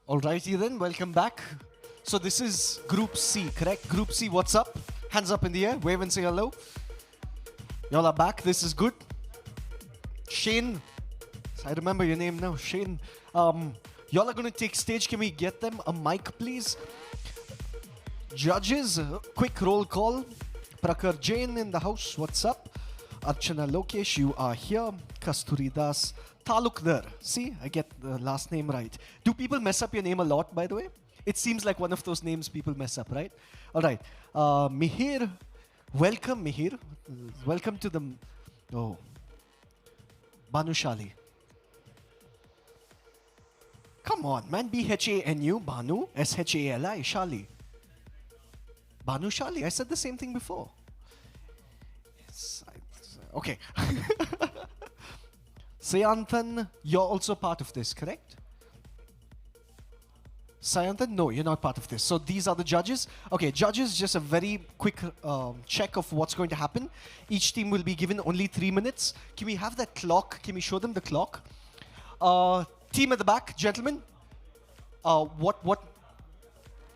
Alrighty then, welcome back. So this is Group C, correct? Group C, what's up? Hands up in the air, wave and say hello. Y'all are back, this is good. Shane, I remember your name now, Shane. Y'all are gonna take stage, can we get them a mic please? Judges, quick roll call. Prakar Jain in the house, what's up? Archana Lokesh, you are here. Kasturi Das Talukdar. See, I get the last name right. Do people mess up your name a lot, by the way? It seems like one of those names people mess up, right? All right. Mihir, welcome, Mihir. Welcome to the... Oh. Banushali. Come on, man. B-H-A-N-U, Banu. S-H-A-L-I, Shali. Banushali. I said the same thing before. Okay. Sayanthan, you're also part of this, correct? Sayanthan, no, you're not part of this. So these are the judges. Okay, judges, just a very quick check of what's going to happen. Each team will be given only 3 minutes. Can we have that clock? Can we show them the clock? Team at the back, gentlemen. What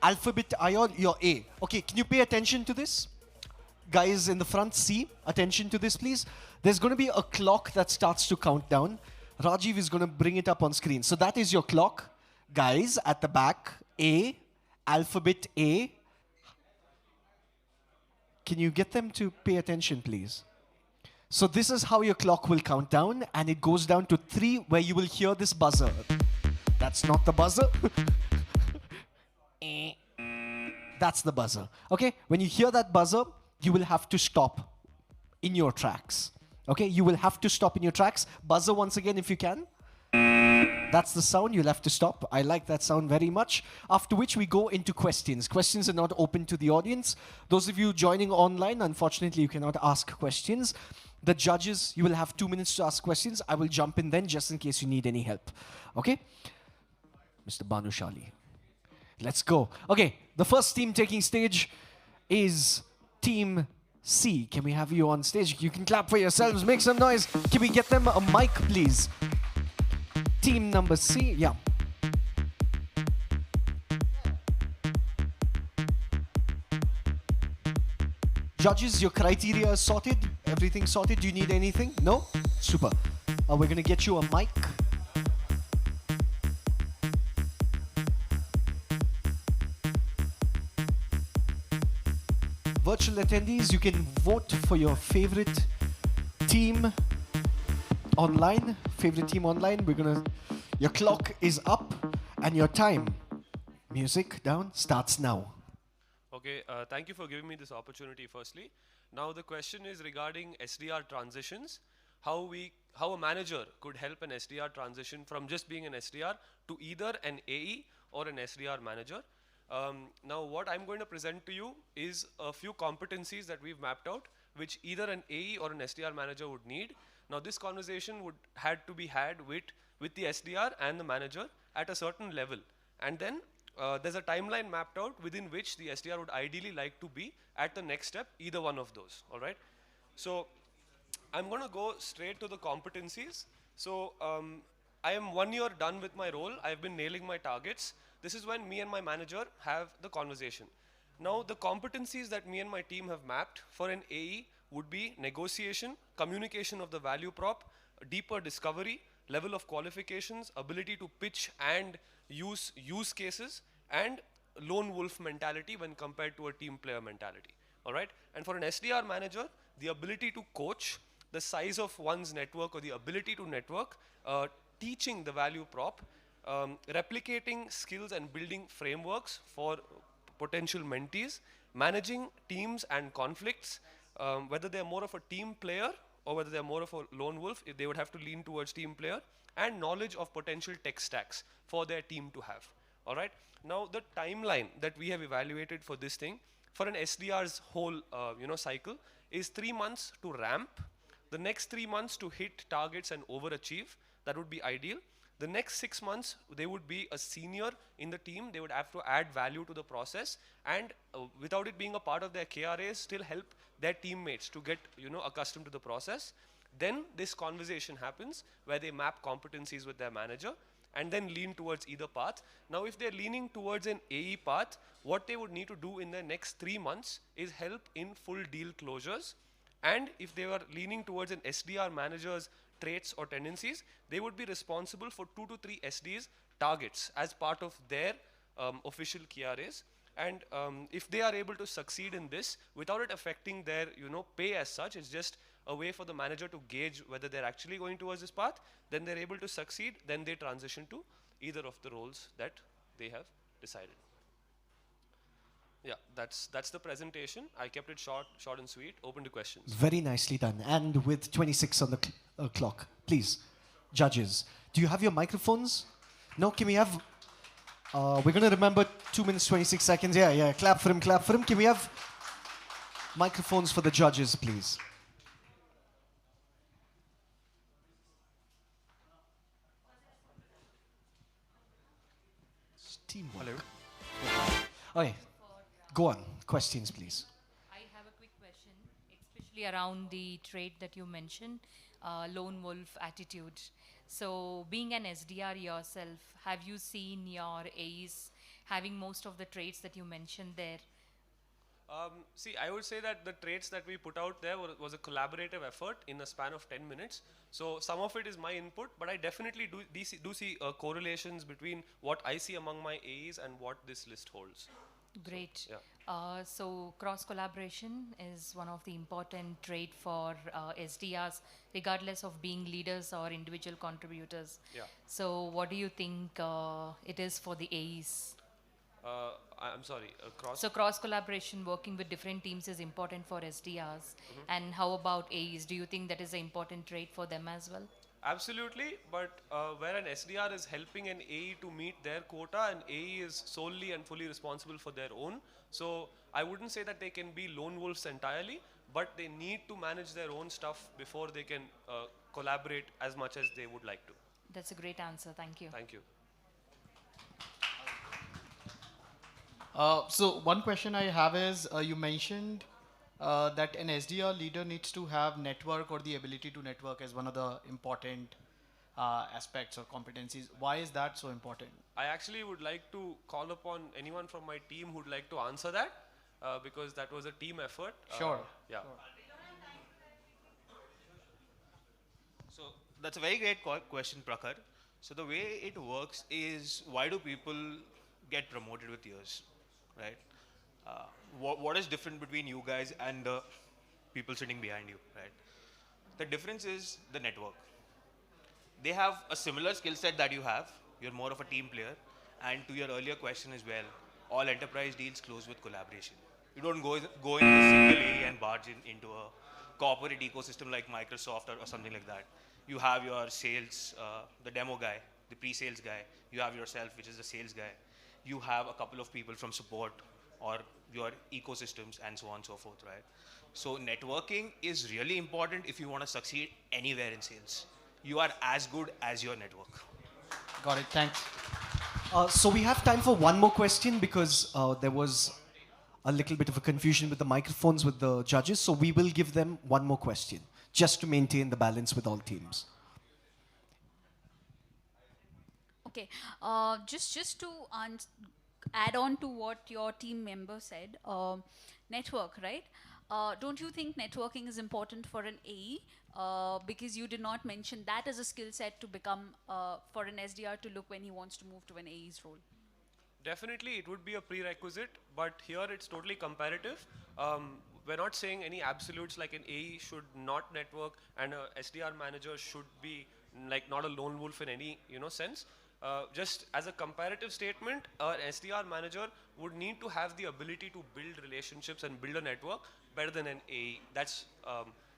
alphabet are you? You're A. Okay, can you pay attention to this? Guys in the front, C, attention to this please. There's going to be a clock that starts to count down. Rajiv is going to bring it up on screen. So that is your clock. Guys at the back, A, alphabet A. Can you get them to pay attention please? So this is how your clock will count down, and it goes down to 3 where you will hear this buzzer. That's not the buzzer. That's the buzzer. Okay, when you hear that buzzer, you will have to stop in your tracks. Okay, you will have to stop in your tracks. Buzzer once again if you can. That's the sound, you'll have to stop. I like that sound very much. After which we go into questions. Questions are not open to the audience. Those of you joining online, unfortunately you cannot ask questions. The judges, you will have 2 minutes to ask questions. I will jump in then just in case you need any help. Okay? Mr. Banushali. Let's go. Okay, the first team taking stage is Team C. Can we have you on stage? You can clap for yourselves, make some noise. Can we get them a mic, please? Team number C, yeah. Judges, your criteria is sorted? Everything sorted? Do you need anything? No? Super. We're gonna get you a mic. Virtual attendees, you can vote for your favorite team online. Favorite team online. Your clock is up and your time. Music down starts now. Okay, thank you for giving me this opportunity firstly. Now the question is regarding SDR transitions. How a manager could help an SDR transition from just being an SDR to either an AE or an SDR manager. Now what I'm going to present to you is a few competencies that we've mapped out which either an AE or an SDR manager would need. Now this conversation had to be had with the SDR and the manager at a certain level, and then there's a timeline mapped out within which the SDR would ideally like to be at the next step, either one of those, all right? So I'm going to go straight to the competencies. So I am 1 year done with my role. I've been nailing my targets. This is when me and my manager have the conversation. Now the competencies that me and my team have mapped for an AE would be negotiation, communication of the value prop, deeper discovery, level of qualifications, ability to pitch and use cases, and lone wolf mentality when compared to a team player mentality. All right. And for an SDR manager, the ability to coach, the size of one's network or the ability to network, teaching the value prop, replicating skills and building frameworks for potential mentees, managing teams and conflicts, whether they're more of a team player or whether they're more of a lone wolf, if they would have to lean towards team player, and knowledge of potential tech stacks for their team to have. All right. Now the timeline that we have evaluated for this thing, for an SDR's whole cycle, is 3 months to ramp, the next 3 months to hit targets and overachieve. That would be ideal. The next 6 months, they would be a senior in the team. They would have to add value to the process, and without it being a part of their KRAs, still help their teammates to get accustomed to the process. Then this conversation happens where they map competencies with their manager. and then lean towards either path. Now, if they're leaning towards an AE path, what they would need to do in the next 3 months is help in full deal closures. And if they were leaning towards an SDR manager's traits or tendencies, they would be responsible for 2 to 3 SDs targets as part of their official KRAs. And if they are able to succeed in this without it affecting their pay as such, it's just a way for the manager to gauge whether they're actually going towards this path, then they're able to succeed, then they transition to either of the roles that they have decided. Yeah, that's the presentation. I kept it short and sweet, open to questions. Very nicely done. And with 26 on the clock, please, judges, do you have your microphones? No, can we have... we're going to remember 2 minutes, 26 seconds. Yeah, clap for him, clap for him. Can we have microphones for the judges, please? Teamwork. Hello. Okay, go on. Questions, please. I have a quick question, especially around the trait that you mentioned, lone wolf attitude. So, being an SDR yourself, have you seen your A's having most of the traits that you mentioned there? See, I would say that the traits that we put out there was a collaborative effort in a span of 10 minutes. So some of it is my input, but I definitely do see correlations between what I see among my AEs and what this list holds. Great. Yeah. So cross collaboration is one of the important trait for SDRs, regardless of being leaders or individual contributors. Yeah. So what do you think it is for the AEs? I'm sorry, cross. So cross collaboration, working with different teams is important for SDRs. And how about AEs? Do you think that is an important trait for them as well? Absolutely, but where an SDR is helping an AE to meet their quota, an AE is solely and fully responsible for their own. So I wouldn't say that they can be lone wolves entirely, but they need to manage their own stuff before they can collaborate as much as they would like to. That's a great answer. Thank you. Thank you. So one question I have is, you mentioned that an SDR leader needs to have network or the ability to network as one of the important aspects or competencies. Why is that so important? I actually would like to call upon anyone from my team who'd like to answer that, because that was a team effort. Sure. Yeah. Sure. So that's a very great question, Prakhar. So the way it works is, why do people get promoted with years, right? What is different between you guys and the people sitting behind you, right? The difference is the network. They have a similar skill set that you have. You're more of a team player. And to your earlier question as well, all enterprise deals close with collaboration. You don't go in a single A and barge into a corporate ecosystem like Microsoft or something like that. You have your sales, the demo guy, the pre-sales guy. You have yourself, which is the sales guy. You have a couple of people from support or your ecosystems and so on and so forth, right? So networking is really important if you want to succeed anywhere in sales. You are as good as your network. Got it. Thanks. So we have time for one more question because there was a little bit of a confusion with the microphones with the judges. So we will give them one more question just to maintain the balance with all teams. Okay, just to add on to what your team member said, network, right? Don't you think networking is important for an AE? Because you did not mention that as a skill set to become, for an SDR to look when he wants to move to an AE's role. Definitely, it would be a prerequisite, but here it's totally comparative. We're not saying any absolutes like an AE should not network and a SDR manager should be like not a lone wolf in any sense. Just as a comparative statement, an SDR manager would need to have the ability to build relationships and build a network better than an AE. That's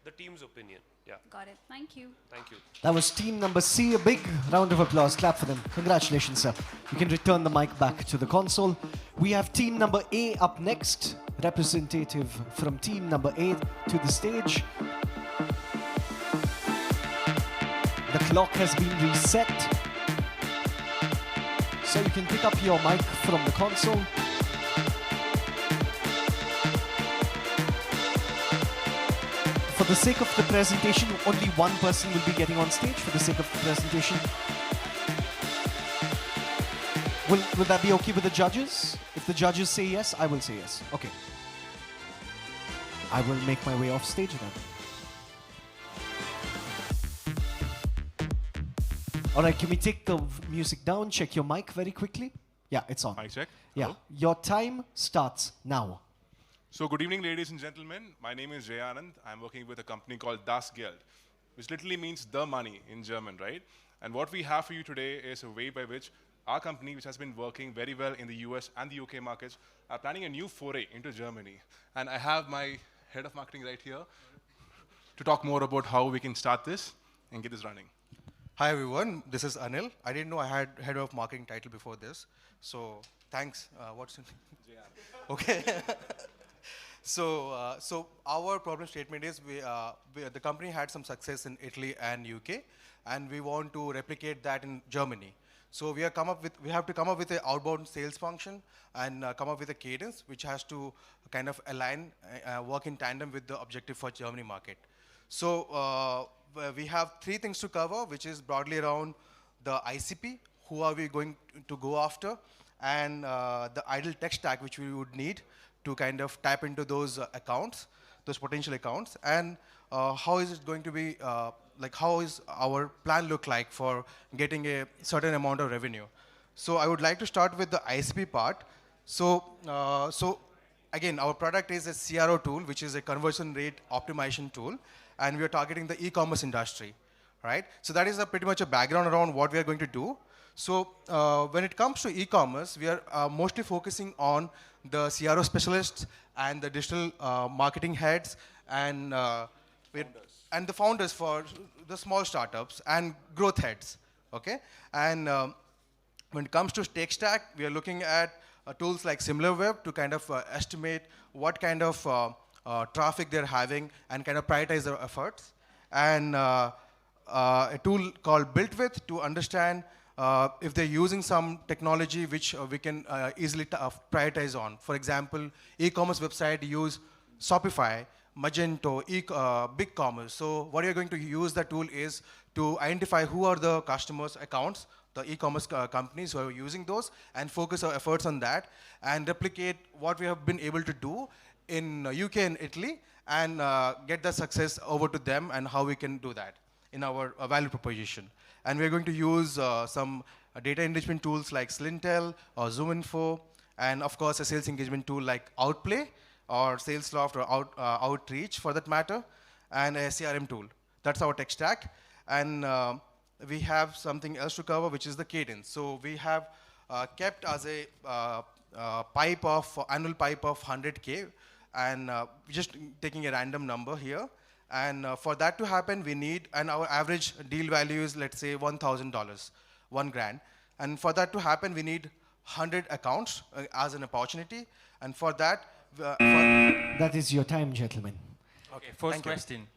the team's opinion. Yeah. Got it. Thank you. Thank you. That was team number C. A big round of applause. Clap for them. Congratulations, sir. You can return the mic back to the console. We have team number A up next. Representative from team number A to the stage. The clock has been reset. So you can pick up your mic from the console. For the sake of the presentation, only one person will be getting on stage for the sake of the presentation. Will that be okay with the judges? If the judges say yes, I will say yes. Okay. I will make my way off stage then. All right, can we take the music down? Check your mic very quickly. Yeah, it's on. Mic check. Yeah, Hello. your time starts now. So good evening, ladies and gentlemen. My name is Jay Anand. I'm working with a company called Das Geld, which literally means the money in German, right? And what we have for you today is a way by which our company, which has been working very well in the US and the UK markets, are planning a new foray into Germany. And I have my head of marketing right here to talk more about how we can start this and get this running. Hi everyone, this is Anil. I didn't know I had head of marketing title before this, so thanks. What's your name? Okay. So our problem statement is the company had some success in Italy and UK, and we want to replicate that in Germany. So we have to come up with an outbound sales function and come up with a cadence which has to kind of align, work in tandem with the objective for Germany market. So we have three things to cover, which is broadly around the ICP, who are we going to go after, and the idle tech stack which we would need to kind of tap into those accounts, those potential accounts, and how is it going to be, like how is our plan look like for getting a certain amount of revenue. So I would like to start with the ICP part. So again, our product is a CRO tool, which is a conversion rate optimization tool, and we are targeting the e-commerce industry, right? So that is pretty much a background around what we are going to do. So when it comes to e-commerce, we are mostly focusing on the CRO specialists and the digital marketing heads and the founders for the small startups and growth heads, okay? And when it comes to tech stack, we are looking at tools like SimilarWeb to kind of estimate what kind of traffic they're having and kind of prioritize their efforts. And a tool called BuiltWith to understand if they're using some technology which we can easily prioritize on. For example, e-commerce website use Shopify, Magento, BigCommerce. So what you're going to use the tool is to identify who are the customers' accounts, the e-commerce companies who are using those, and focus our efforts on that and replicate what we have been able to do in UK and Italy and get the success over to them and how we can do that in our value proposition. And we're going to use some data enrichment tools like Slintel or ZoomInfo, and of course a sales engagement tool like Outplay or Salesloft or Outreach for that matter, and a CRM tool. That's our tech stack. And we have something else to cover, which is the cadence. So we have kept as a annual pipe of 100K, and just taking a random number here. And for that to happen, we need, and our average deal value is, let's say, $1,000, $1,000. And for that to happen, we need 100 accounts as an opportunity. And for that, That is your time, gentlemen. Okay, first question.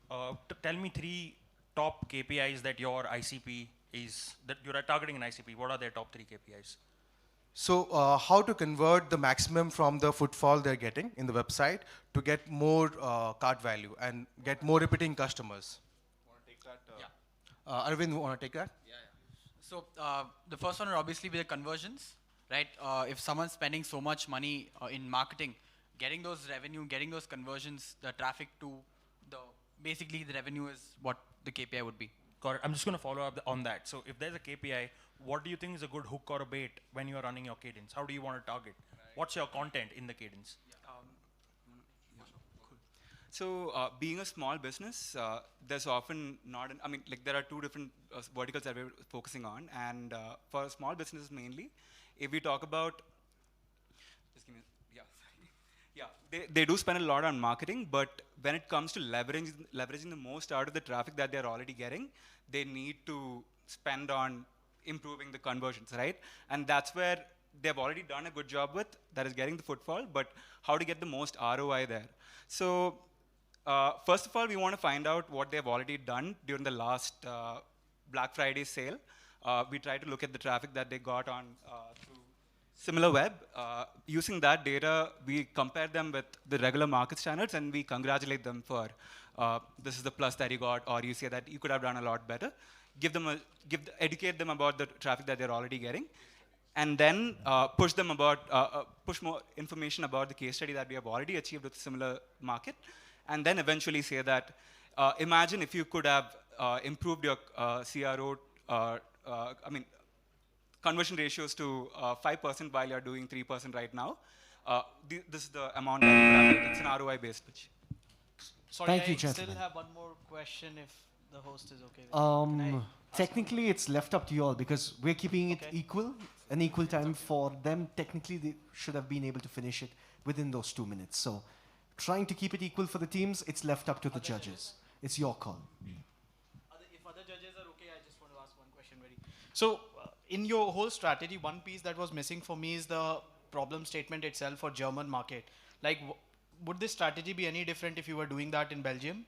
Tell me three top KPIs that your ICP is, that you're targeting an ICP. What are their top three KPIs? So how to convert the maximum from the footfall they're getting in the website to get more cart value and get more repeating customers. Want to take that? Arvind, want to take that? Yeah. So the first one would obviously be the conversions, right? If someone's spending so much money in marketing, getting those revenue, getting those conversions, the traffic to basically the revenue is what the KPI would be. Correct. I'm just going to follow up on that. So if there's a KPI, what do you think is a good hook or a bait when you're running your cadence? How do you want to target? Right. What's your content in the cadence? So being a small business, there's often not, there are two different verticals that we're focusing on. And for small businesses mainly, if we talk about, just give me, they do spend a lot on marketing, but when it comes to leveraging the most out of the traffic that they're already getting, they need to spend on improving the conversions, right? And that's where they've already done a good job with, that is getting the footfall, but how to get the most ROI there. So first of all, we want to find out what they've already done during the last Black Friday sale. We try to look at the traffic that they got on through SimilarWeb. Using that data, we compare them with the regular market standards, and we congratulate them for this is the plus that you got, or you say that you could have done a lot better. Educate them about the traffic that they're already getting, and then push more information about the case study that we have already achieved with a similar market, and then eventually say that imagine if you could have improved your CRO, conversion ratios to 5% while you're doing 3% right now. This is the amount that you could have made. It's an ROI-based pitch. Sorry, Thank you, I still gentlemen. have one more question if the host is okay with it. Can I ask Technically, it's left up to you all because we're keeping it Okay. equal, an equal time for them. Technically, they should have been able to finish it within those 2 minutes. So, trying to keep it equal for the teams, it's left up to the judges. It's your call. If other judges are okay, I just want to ask one question very. So, in your whole strategy, one piece that was missing for me is the problem statement itself for German market. Like, would this strategy be any different if you were doing that in Belgium?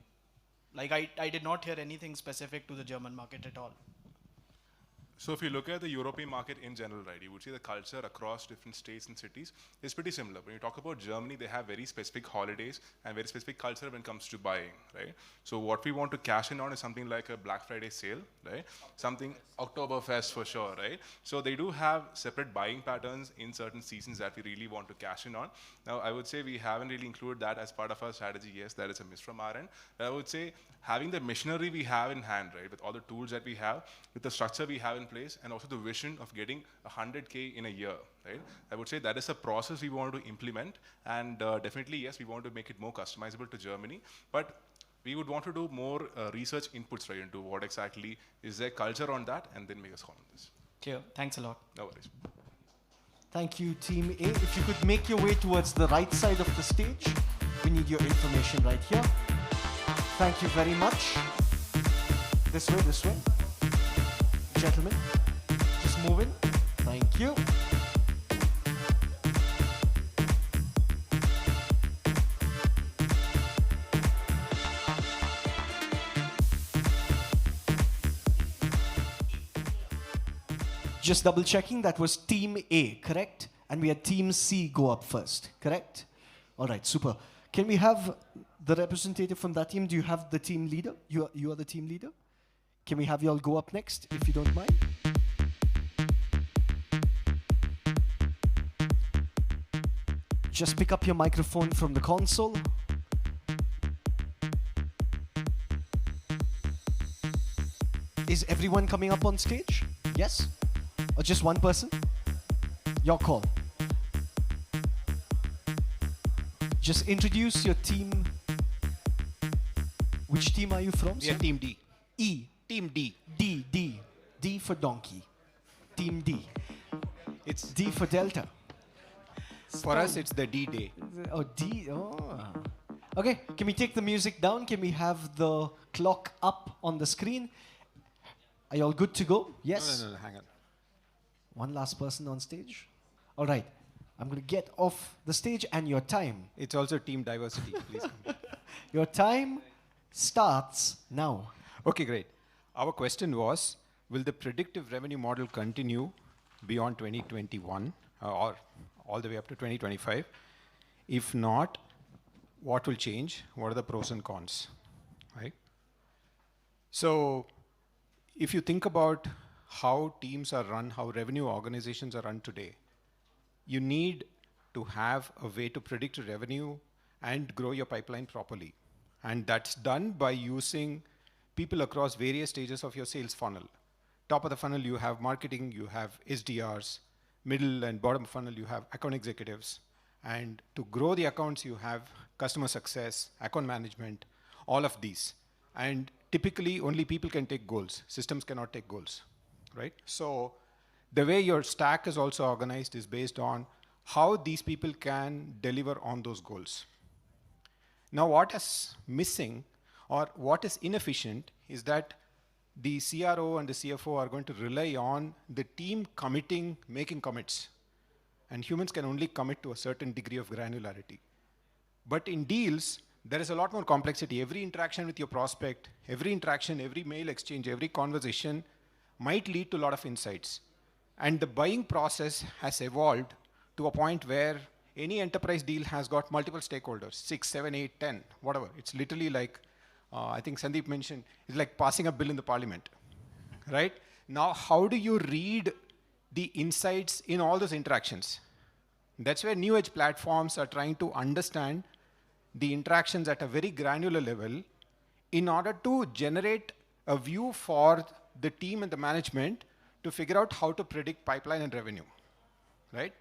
Like, I did not hear anything specific to the German market at all. So if you look at the European market in general, right, you would see the culture across different states and cities is pretty similar. When you talk about Germany, they have very specific holidays and very specific culture when it comes to buying, right? So what we want to cash in on is something like a Black Friday sale, right? Something Oktoberfest for sure, right? So they do have separate buying patterns in certain seasons that we really want to cash in on. Now, I would say we haven't really included that as part of our strategy. Yes, that is a miss from our end. But I would say having the machinery we have in hand, right, with all the tools that we have, with the structure we have in place, and also the vision of getting 100K in a year, right? I would say that is a process we want to implement, and definitely, yes, we want to make it more customizable to Germany, but we would want to do more research inputs, right, into what exactly is their culture on that, and then make us call on this. Clear. Thanks a lot. No worries. Thank you, Team A. If you could make your way towards the right side of the stage, we need your information right here. Thank you very much. This way, this way. Gentlemen, just move in. Thank you. Just double checking, that was Team A, correct? And we had Team C go up first, correct? All right, super. Can we have the representative from that team? Do you have the team leader? You are the team leader? Can we have you all go up next, if you don't mind? Just pick up your microphone from the console. Is everyone coming up on stage? Yes? Or just one person? Your call. Just introduce your team. Which team are you from? We are sir? Team D. E. Team D. D. D for donkey. Team D. It's D for Delta. for us. It's the D day. Oh, D. Oh. Okay, can we take the music down? Can we have the clock up on the screen? Are you all good to go? Yes? No, hang on. One last person on stage. All right. I'm going to get off the stage and your time. It's also team diversity. Please come. Your time starts now. Okay, great. Our question was, will the predictive revenue model continue beyond 2021 or all the way up to 2025? If not, what will change? What are the pros and cons? Right? So if you think about how teams are run, how revenue organizations are run today, you need to have a way to predict revenue and grow your pipeline properly. And that's done by using people across various stages of your sales funnel. Top of the funnel, you have marketing, you have SDRs. Middle and bottom funnel, you have account executives. And to grow the accounts, you have customer success, account management, all of these. And typically, only people can take goals. Systems cannot take goals, right? So the way your stack is also organized is based on how these people can deliver on those goals. Now, what is missing or what is inefficient is that the CRO and the CFO are going to rely on the team committing, making commits. And humans can only commit to a certain degree of granularity. But in deals, there is a lot more complexity. Every interaction with your prospect, every interaction, every mail exchange, every conversation might lead to a lot of insights. And the buying process has evolved to a point where any enterprise deal has got multiple stakeholders, 6, 7, 8, 10, whatever. It's literally like, I think Sandeep mentioned, it's like passing a bill in the parliament, right? Now, how do you read the insights in all those interactions. That's where new age platforms are trying to understand the interactions at a very granular level in order to generate a view for the team and the management to figure out how to predict pipeline and revenue, right?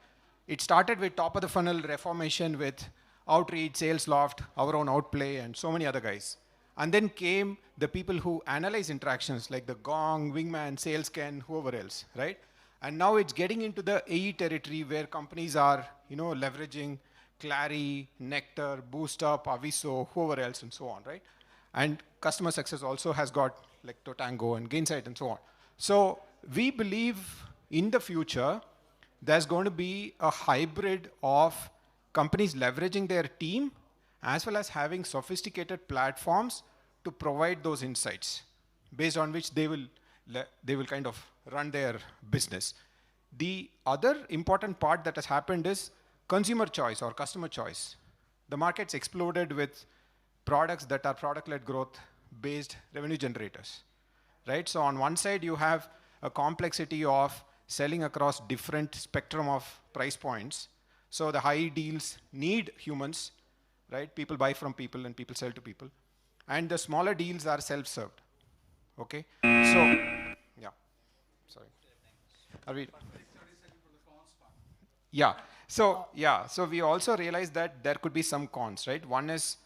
It started with top of the funnel reformation with Outreach, Salesloft, our own Outplay, and so many other guys. And then came the people who analyze interactions like the Gong, Wingman, SalesCan, whoever else, right? And now it's getting into the AE territory where companies are, leveraging Clary, Nectar, BoostUp, Aviso, whoever else, and so on, right? And customer success also has got like Totango and Gainsight and so on. So we believe in the future, there's going to be a hybrid of companies leveraging their team as well as having sophisticated platforms to provide those insights based on which they will kind of run their business. The other important part that has happened is consumer choice or customer choice. The market's exploded with products that are product-led growth-based revenue generators, right? So on one side, you have a complexity of selling across different spectrum of price points. So the high deals need humans, right? People buy from people and people sell to people. And the smaller deals are self-served, okay? So, yeah, sorry. Are we? Yeah, so we also realized that there could be some cons, right? One is,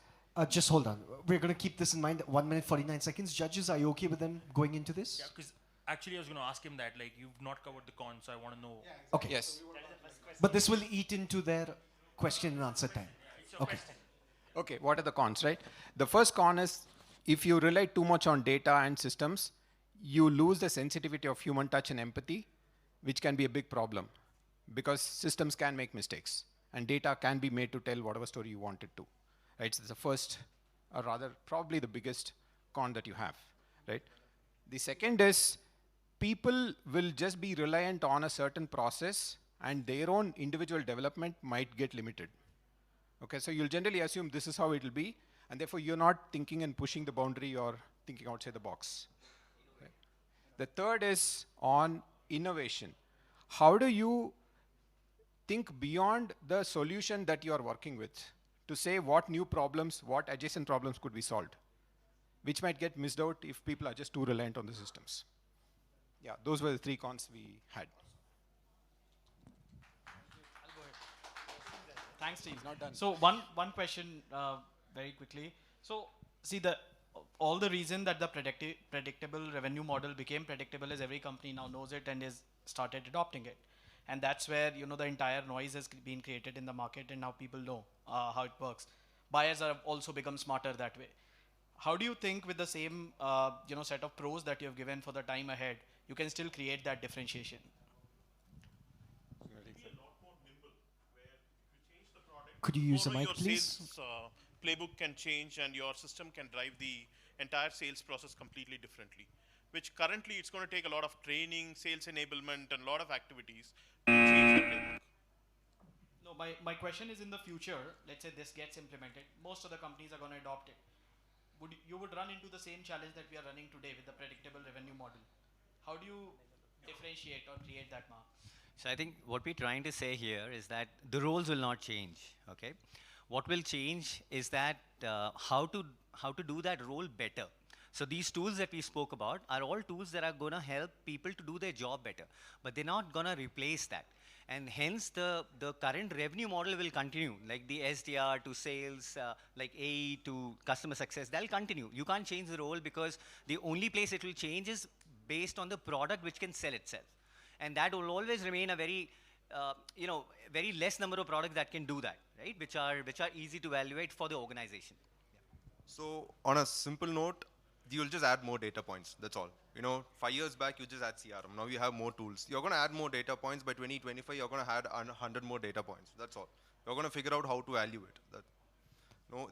just hold on. We're going to keep this in mind. 1 minute, 49 seconds. Judges, are you okay with them going into this? Yeah, because actually I was going to ask him that, like, you've not covered the cons, so I want to know. Yeah, exactly. Okay. Yes. But this will eat into their question and answer time. Okay. Okay, what are the cons, right? The first con is if you rely too much on data and systems, you lose the sensitivity of human touch and empathy, which can be a big problem because systems can make mistakes and data can be made to tell whatever story you want it to, right? So it's the first, or rather probably the biggest con that you have, right? The second is people will just be reliant on a certain process and their own individual development might get limited. Okay, so you'll generally assume this is how it will be, and therefore you're not thinking and pushing the boundary or thinking outside the box. Right? The third is on innovation. How do you think beyond the solution that you are working with to say what new problems, what adjacent problems could be solved, which might get missed out if people are just too reliant on the systems. Yeah, those were the 3 cons we had. Thanks, team. Not done. So one question very quickly. So see all the reason that the predictable revenue model became predictable is every company now knows it and is started adopting it. And that's where the entire noise has been created in the market and now people know how it works. Buyers have also become smarter that way. How do you think with the same set of pros that you have given for the time ahead, you can still create that differentiation? Could you use the mic, your please? Sales playbook can change and your system can drive the entire sales process completely differently, which currently it's going to take a lot of training, sales enablement, and a lot of activities to change the playbook. No, my question is in the future, let's say this gets implemented, most of the companies are going to adopt it. You would run into the same challenge that we are running today with the predictable revenue model. How do you differentiate or create that mark? So I think what we're trying to say here is that the roles will not change, okay? What will change is that how to do that role better. So these tools that we spoke about are all tools that are going to help people to do their job better, but they're not going to replace that. And hence the current revenue model will continue, like the SDR to sales, like AE to customer success, they'll continue. You can't change the role because the only place it will change is based on the product which can sell itself. And that will always remain a very, very less number of products that can do that, right? Which are easy to evaluate for the organization. Yeah. So on a simple note, you'll just add more data points. That's all. 5 years back, you just add CRM. Now you have more tools. You're going to add more data points. By 2025, you're going to add 100 more data points. That's all. You're going to figure out how to value it.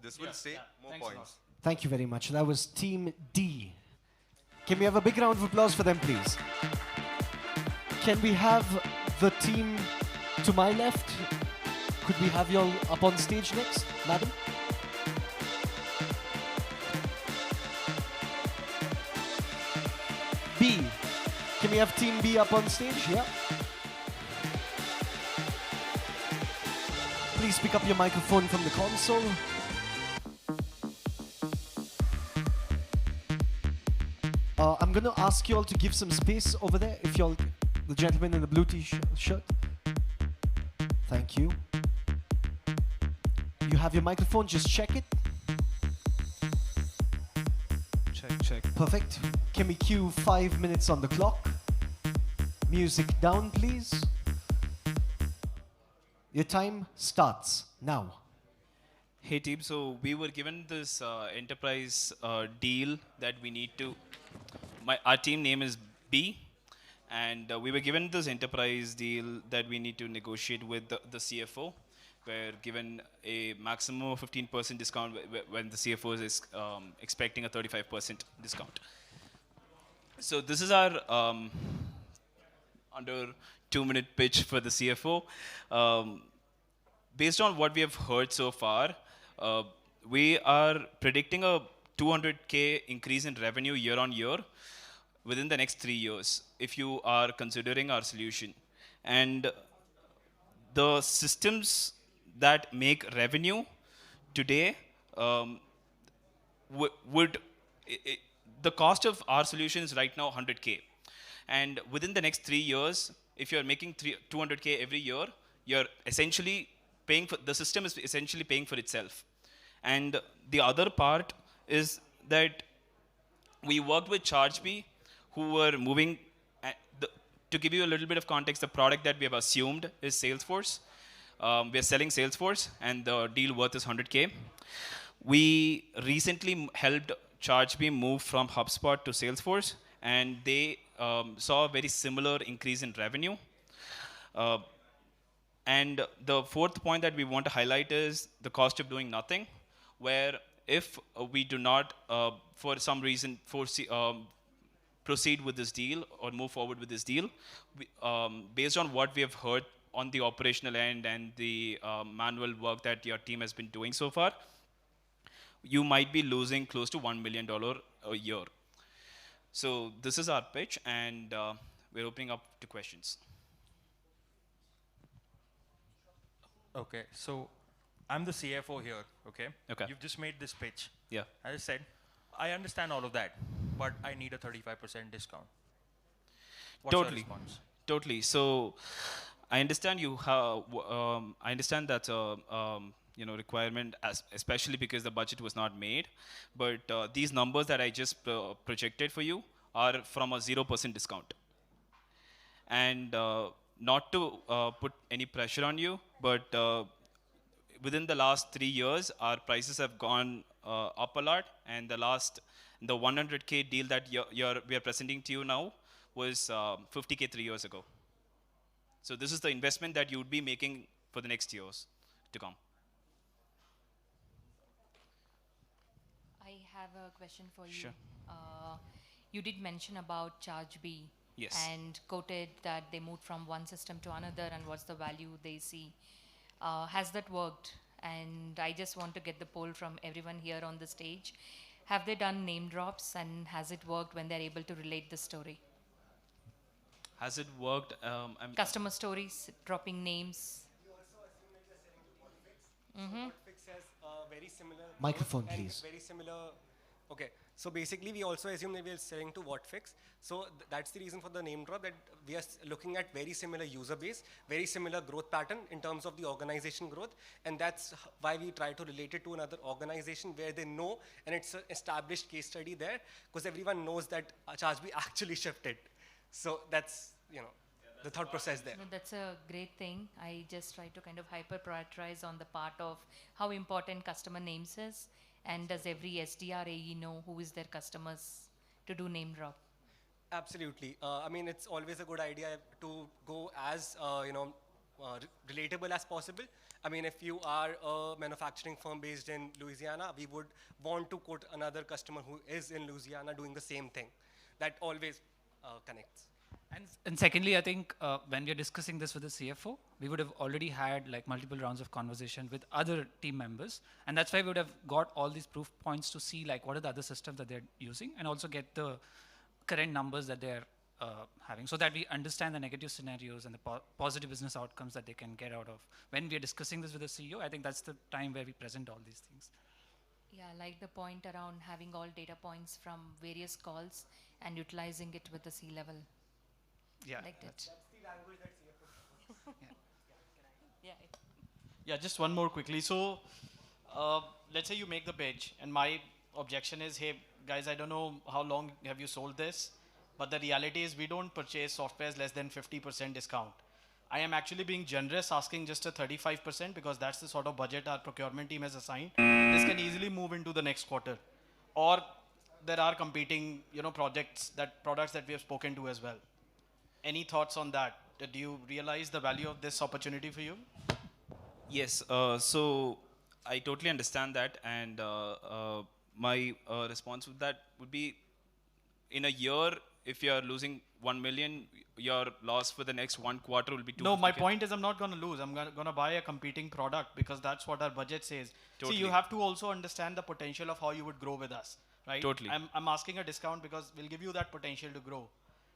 This will say more points. Thank you very much. That was Team D. Can we have a big round of applause for them, please? Can we have the team to my left? Could we have you all up on stage next, madam? B. Can we have Team B up on stage? Yeah. please pick up your microphone from the console. I'm going to ask you all to give some space over there, if you all, the gentleman in the blue t-shirt. Thank you. You have your microphone, just check it. Check. Perfect. Can we cue 5 minutes on the clock? Music down, please. Your time starts now. Hey team, so we were given this enterprise deal that we need to, our team name is B, and we were given this enterprise deal that we need to negotiate with the CFO. We're given a maximum of 15% discount when the CFO is expecting a 35% discount. So this is our under 2-minute pitch for the CFO. Based on what we have heard so far, we are predicting a 200K increase in revenue year on year within the next 3 years, if you are considering our solution. And the systems that make revenue today the cost of our solution is right now 100K. And within the next 3 years, if you're making 200K every year, you're essentially paying for, the system is essentially paying for itself. And the other part is that we worked with ChargeBee, who were moving, to give you a little bit of context, the product that we have assumed is Salesforce. We are selling Salesforce, and the deal worth is 100K. We recently helped ChargeBee move from HubSpot to Salesforce, and they saw a very similar increase in revenue. And the fourth point that we want to highlight is the cost of doing nothing, where if we do not, for some reason, proceed with this deal or move forward with this deal, based on what we have heard on the operational end and the manual work that your team has been doing so far, you might be losing close to $1 million a year. So this is our pitch, and we're opening up to questions. Okay, so I'm the CFO here, okay? Okay. You've just made this pitch. Yeah. As I said, I understand all of that, but I need a 35% discount. What's your response? Totally. So I understand you have. I understand that's a requirement, especially because the budget was not made. But these numbers that I just projected for you are from a 0% discount. And not to put any pressure on you, but within the last 3 years, our prices have gone up a lot. And the 100K deal that we are presenting to you now was 50K 3 years ago. So this is the investment that you would be making for the next years to come. I have a question for you. Sure. You did mention about ChargeBee. Yes. And quoted that they moved from one system to another and what's the value they see. Has that worked? And I just want to get the poll from everyone here on the stage. Have they done name drops, and has it worked when they're able to relate the story? Has it worked? Customer stories, dropping names. Very similar. Microphone, please. Very similar. Okay, so basically we also assume that we are selling to WhatFix. So that's the reason for the name drop, that we are looking at very similar user base, very similar growth pattern in terms of the organization growth. And that's why we try to relate it to another organization where they know, and it's an established case study there, because everyone knows that ChargeBee actually shifted. So that's, the thought process there. No, that's a great thing. I just try to kind of hyper prioritize on the part of how important customer names is, and does every SDR AE know who is their customers to do name drop? Absolutely. I mean, it's always a good idea to go as relatable as possible. I mean, if you are a manufacturing firm based in Louisiana, we would want to quote another customer who is in Louisiana doing the same thing. That always connects. And secondly, I think when we are discussing this with the CFO, we would have already had like multiple rounds of conversation with other team members. And that's why we would have got all these proof points to see like what are the other systems that they're using, and also get the current numbers that they're having, so that we understand the negative scenarios and the positive business outcomes that they can get out of. When we are discussing this with the CEO, I think that's the time where we present all these things. Yeah, like the point around having all data points from various calls and utilizing it with the C-level. Yeah, like that. That's the language that CFO Yeah. Yeah, just one more quickly. So, let's say you make the pitch, and my objection is, hey, guys, I don't know how long have you sold this, but the reality is we don't purchase softwares less than 50% discount. I am actually being generous, asking just a 35% because that's the sort of budget our procurement team has assigned. This can easily move into the next quarter. Or there are competing, products that we have spoken to as well. Any thoughts on that? Do you realize the value of this opportunity for you? Yes, so I totally understand that, and my response with that would be, in a year, if you are losing 1 million, your loss for the next 1 quarter will be 250K. No, my point is I'm not going to lose. I'm going to buy a competing product because that's what our budget says. Totally. See, you have to also understand the potential of how you would grow with us, right? Totally. I'm asking a discount because we'll give you that potential to grow.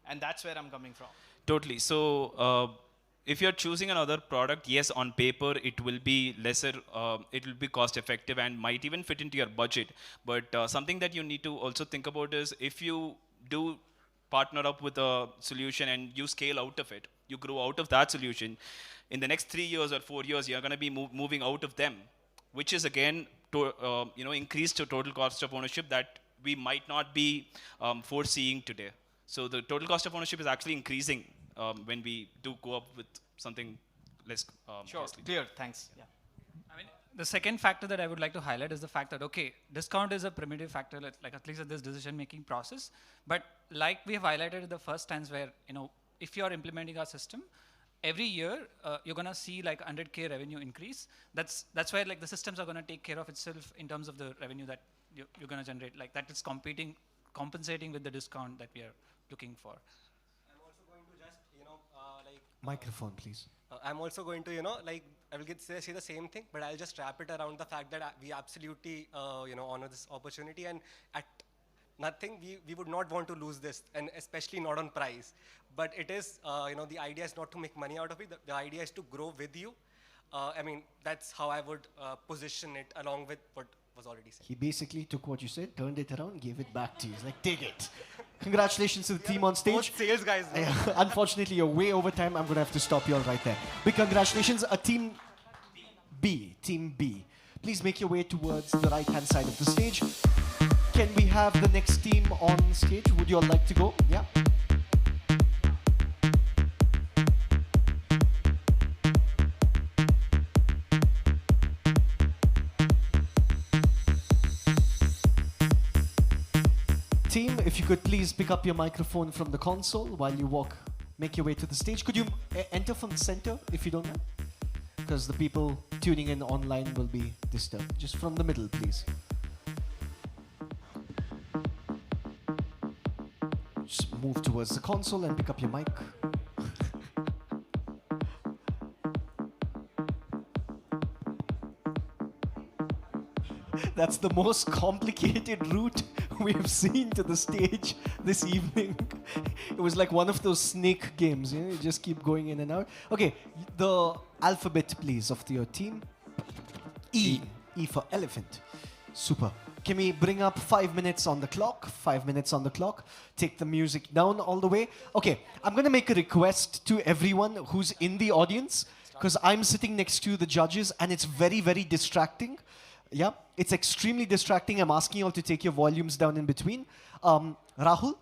And that's where I'm coming from. Totally. So, if you're choosing another product, yes, on paper it will be lesser, it will be cost effective and might even fit into your budget. But something that you need to also think about is, if you do partner up with a solution and you scale out of it, you grow out of that solution, in the next 3 years or 4 years, you're going to be moving out of them, which is again increased to total cost of ownership that we might not be foreseeing today. So the total cost of ownership is actually increasing when we do go up with something less Sure, costly. clear, thanks. Yeah. I mean, the second factor that I would like to highlight is the fact that, okay, discount is a primitive factor, like at least in this decision-making process. But like we have highlighted in the first times where, if you are implementing our system, every year you're going to see like 100K revenue increase. That's why like the systems are going to take care of itself in terms of the revenue that you're going to generate. Like that is compensating with the discount that we are looking for. I'm also going to just, Microphone, please. I'm also going to, I will say the same thing, but I'll just wrap it around the fact that we absolutely, honor this opportunity, and at nothing, we would not want to lose this, and especially not on price. But it is, the idea is not to make money out of it. The idea is to grow with you. I mean, that's how I would position it along with what was already said. He basically took what you said, turned it around, gave it back to you. He's like, take it. Congratulations to the team on stage. Both sales guys. Unfortunately, you're way over time. I'm going to have to stop you all right there. Big congratulations. Team B. Please make your way towards the right-hand side of the stage. Can we have the next team on stage? Would you all like to go? Yeah. Team, if you could please pick up your microphone from the console while you make your way to the stage. Could you enter from the center, if you don't mind? Because the people tuning in online will be disturbed. Just from the middle, please. Just move towards the console and pick up your mic. That's the most complicated route we have seen to the stage this evening. It was like one of those snake games, you just keep going in and out. Okay, the alphabet, please, of your team. E. E for elephant. Super. Can we bring up 5 minutes on the clock? 5 minutes on the clock. Take the music down all the way. Okay, I'm going to make a request to everyone who's in the audience, because I'm sitting next to the judges and it's very, very distracting. Yeah, it's extremely distracting. I'm asking you all to take your volumes down in between. Rahul,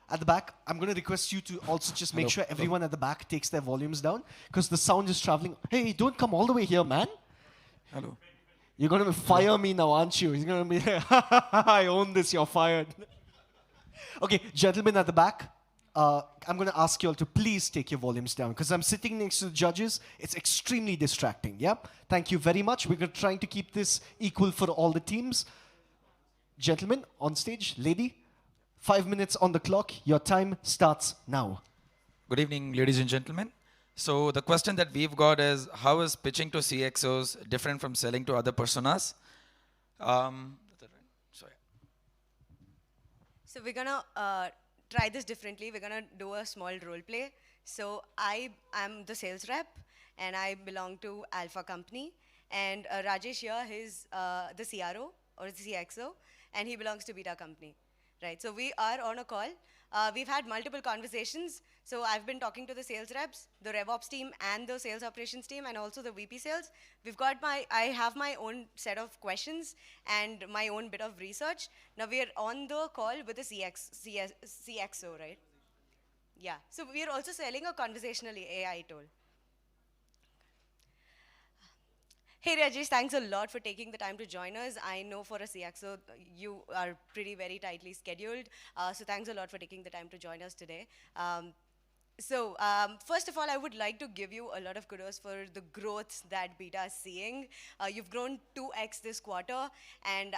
at the back, I'm going to request you to also just make sure everyone at the back takes their volumes down, because the sound is traveling. Hey, don't come all the way here, man. Hello. You're going to fire me now, aren't you? He's going to be, I own this, you're fired. Okay, gentlemen at the back, I'm going to ask you all to please take your volumes down, because I'm sitting next to the judges. It's extremely distracting, yeah? Thank you very much. We're trying to keep this equal for all the teams. Gentlemen, on stage, lady, 5 minutes on the clock. Your time starts now. Good evening, ladies and gentlemen. So the question that we've got is, how is pitching to CXOs different from selling to other personas? So we're gonna try this differently. We're going to do a small role play. So I am the sales rep, and I belong to Alpha Company. And Rajesh here, he's the CRO or the CXO, and he belongs to Beta Company. Right, so we are on a call. We've had multiple conversations. So I've been talking to the sales reps, the RevOps team, and the sales operations team, and also the VP sales. I have my own set of questions and my own bit of research. Now we're on the call with the CXO, right? Yeah, so we're also selling a conversational AI tool. Hey Rajesh, thanks a lot for taking the time to join us. I know for a CXO, you are very tightly scheduled. So thanks a lot for taking the time to join us today. First of all, I would like to give you a lot of kudos for the growth that Beta is seeing. You've grown 2x this quarter, and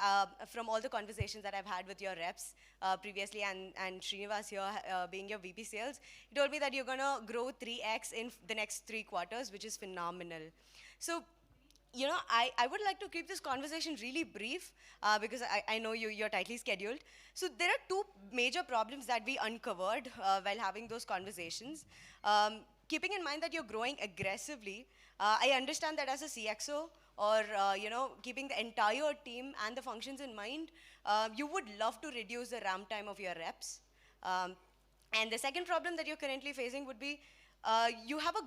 from all the conversations that I've had with your reps previously, and Srinivas here being your VP sales, he told me that you're gonna grow 3x in the next 3 quarters, which is phenomenal. So, you know, I would like to keep this conversation really brief because I know you're tightly scheduled. So there are 2 major problems that we uncovered while having those conversations. Keeping in mind that you're growing aggressively, I understand that as a CXO or, you know, keeping the entire team and the functions in mind, you would love to reduce the ramp time of your reps. And the second problem that you're currently facing would be you have a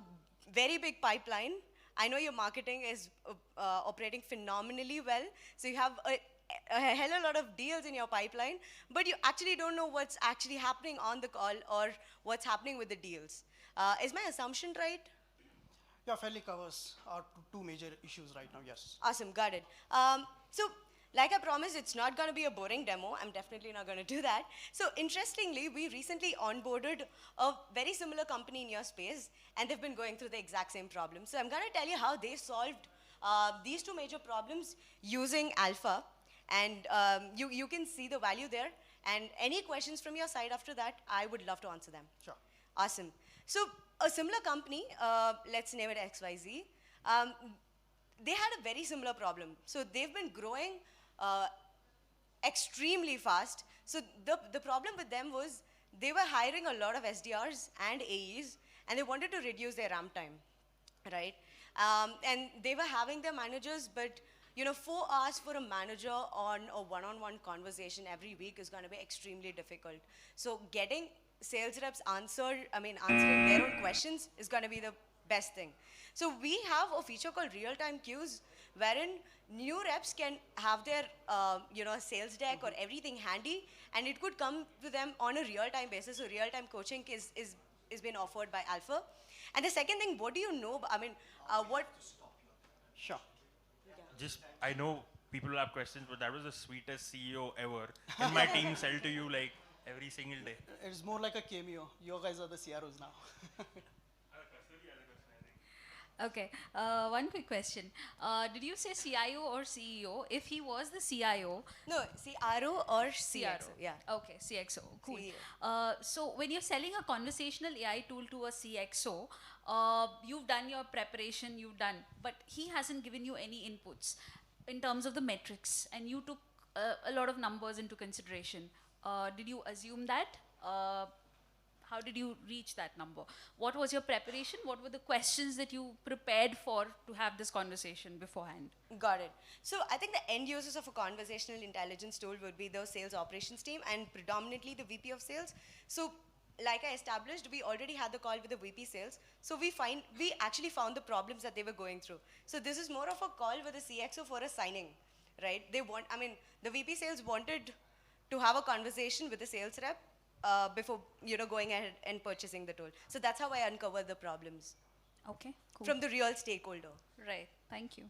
very big pipeline. I know your marketing is operating phenomenally well, so you have a hell of a lot of deals in your pipeline, but you actually don't know what's actually happening on the call or what's happening with the deals. Is my assumption right? Yeah, fairly covers our 2 major issues right now, yes. Awesome, got it. So, like I promised, it's not going to be a boring demo. I'm definitely not going to do that. So interestingly, we recently onboarded a very similar company in your space, and they've been going through the exact same problem. So I'm going to tell you how they solved these 2 major problems using Alpha, and you can see the value there. And any questions from your side after that, I would love to answer them. Sure. Awesome. So a similar company, let's name it XYZ, they had a very similar problem. So they've been growing extremely fast. So the problem with them was they were hiring a lot of SDRs and AEs, and they wanted to reduce their ramp time, right? And they were having their managers, but you know, 4 hours for a manager on a one-on-one conversation every week is going to be extremely difficult. So getting sales reps answering their own questions is going to be the best thing. So we have a feature called real-time queues, wherein new reps can have their sales deck or everything handy, and it could come to them on a real-time basis. So real-time coaching is being offered by Alpha. And the second thing, what do you know? What? Sure. Just, I know people will have questions, but that was the sweetest CEO ever. And my team sell to you like every single day. It's more like a cameo. You guys are the CROs now. Okay, one quick question. Did you say CIO or CEO? If he was the CIO... No, CRO or CXO, yeah. Okay, CXO, cool. So when you're selling a conversational AI tool to a CXO, you've done your preparation, but he hasn't given you any inputs in terms of the metrics, and you took a lot of numbers into consideration. Did you assume that? How did you reach that number? What was your preparation? What were the questions that you prepared for to have this conversation beforehand? Got it. So I think the end users of a conversational intelligence tool would be the sales operations team and predominantly the VP of sales. So like I established, we already had the call with the VP sales. So we actually found the problems that they were going through. So this is more of a call with the CXO for a signing, right? The VP sales wanted to have a conversation with the sales rep before going ahead and purchasing the tool. So that's how I uncovered the problems. Okay, cool. From the real stakeholder. Right, thank you.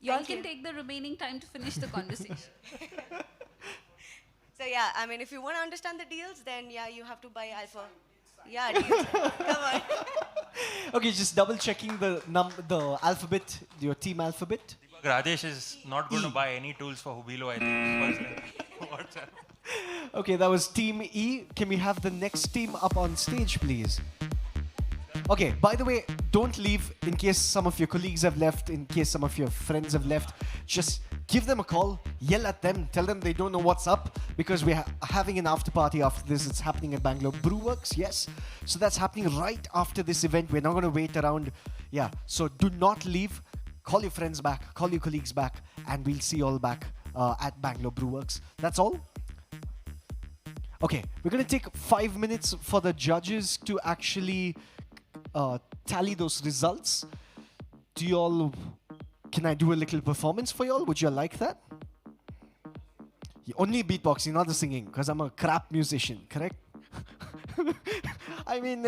Y'all can take the remaining time to finish the conversation. So yeah, if you want to understand the deals, then yeah, you have to buy Alpha. Yeah, deals. Come on. Okay, just double checking the alphabet, your team alphabet. Rajesh is not going to buy any tools for Hubilo, I think. WhatsApp. Okay, that was Team E. Can we have the next team up on stage, please? Okay, by the way, don't leave in case some of your colleagues have left, in case some of your friends have left. Just give them a call, yell at them, tell them they don't know what's up because we're having an after party after this. It's happening at Bangalore Brewworks, yes. So that's happening right after this event. We're not going to wait around. Yeah, so do not leave. Call your friends back, call your colleagues back, and we'll see you all back at Bangalore Brewworks. That's all. Okay, we're going to take 5 minutes for the judges to actually tally those results. Do you all, can I do a little performance for you all? Would you all like that? Only beatboxing, not the singing, because I'm a crap musician, correct? I mean,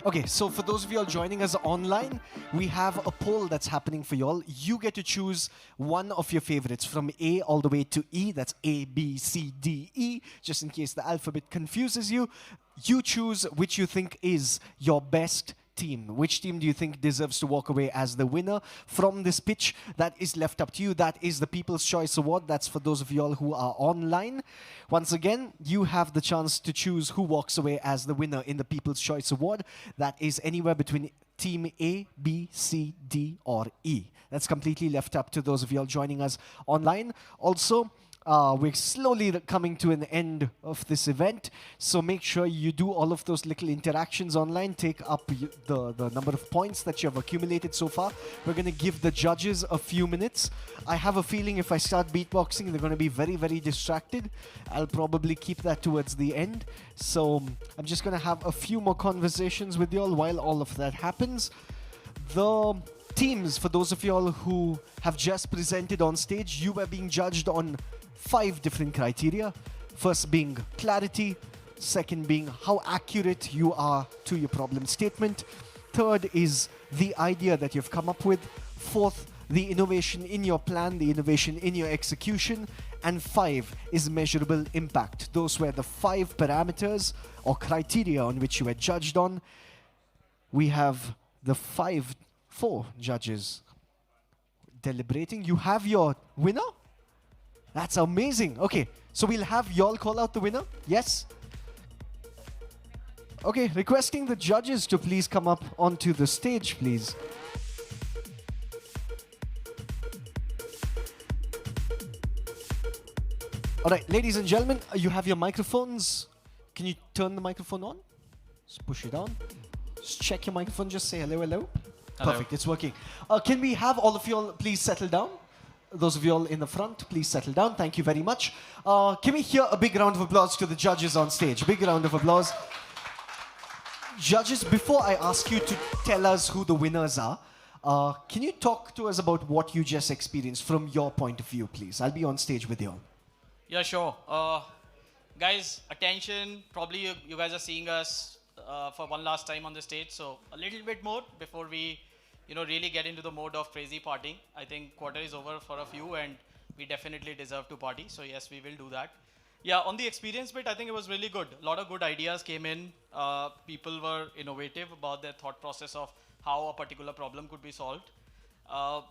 okay, so for those of you all joining us online, we have a poll that's happening for you all. You get to choose one of your favorites from A all the way to E. That's A, B, C, D, E. Just in case the alphabet confuses you, you choose which you think is your best team. Which team do you think deserves to walk away as the winner from this pitch? That is left up to you. That is the People's Choice Award. That's for those of you all who are online. Once again, you have the chance to choose who walks away as the winner in the People's Choice Award. That is anywhere between team A, B, C, D, or E. That's completely left up to those of you all joining us online. Also, we're slowly coming to an end of this event, so make sure you do all of those little interactions online. Take up the number of points that you have accumulated so far. We're going to give the judges a few minutes. I have a feeling if I start beatboxing, they're going to be very, very distracted. I'll probably keep that towards the end. So I'm just going to have a few more conversations with you all while all of that happens. The teams, for those of you all who have just presented on stage, you were being judged on 5 different criteria. First being clarity, second being how accurate you are to your problem statement, third is the idea that you've come up with, fourth, the innovation in your plan, the innovation in your execution, and 5 is measurable impact. Those were the 5 parameters or criteria on which you were judged on. We have the 4 judges deliberating. You have your winner? That's amazing. Okay, so we'll have y'all call out the winner. Yes? Okay, requesting the judges to please come up onto the stage, please. All right, ladies and gentlemen, you have your microphones. Can you turn the microphone on? Just push it on. Just check your microphone. Just say hello, hello. Hello. Perfect, it's working. Can we have all of you all please settle down? Those of you all in the front, please settle down. Thank you very much. Can we hear a big round of applause to the judges on stage? Big round of applause. Judges, before I ask you to tell us who the winners are, can you talk to us about what you just experienced from your point of view, please? I'll be on stage with you all. Yeah, sure. Guys, attention. Probably you guys are seeing us for one last time on the stage. So a little bit more before we really get into the mode of crazy partying. I think quarter is over for a few and we definitely deserve to party. So yes, we will do that. Yeah, on the experience bit, I think it was really good. A lot of good ideas came in. People were innovative about their thought process of how a particular problem could be solved.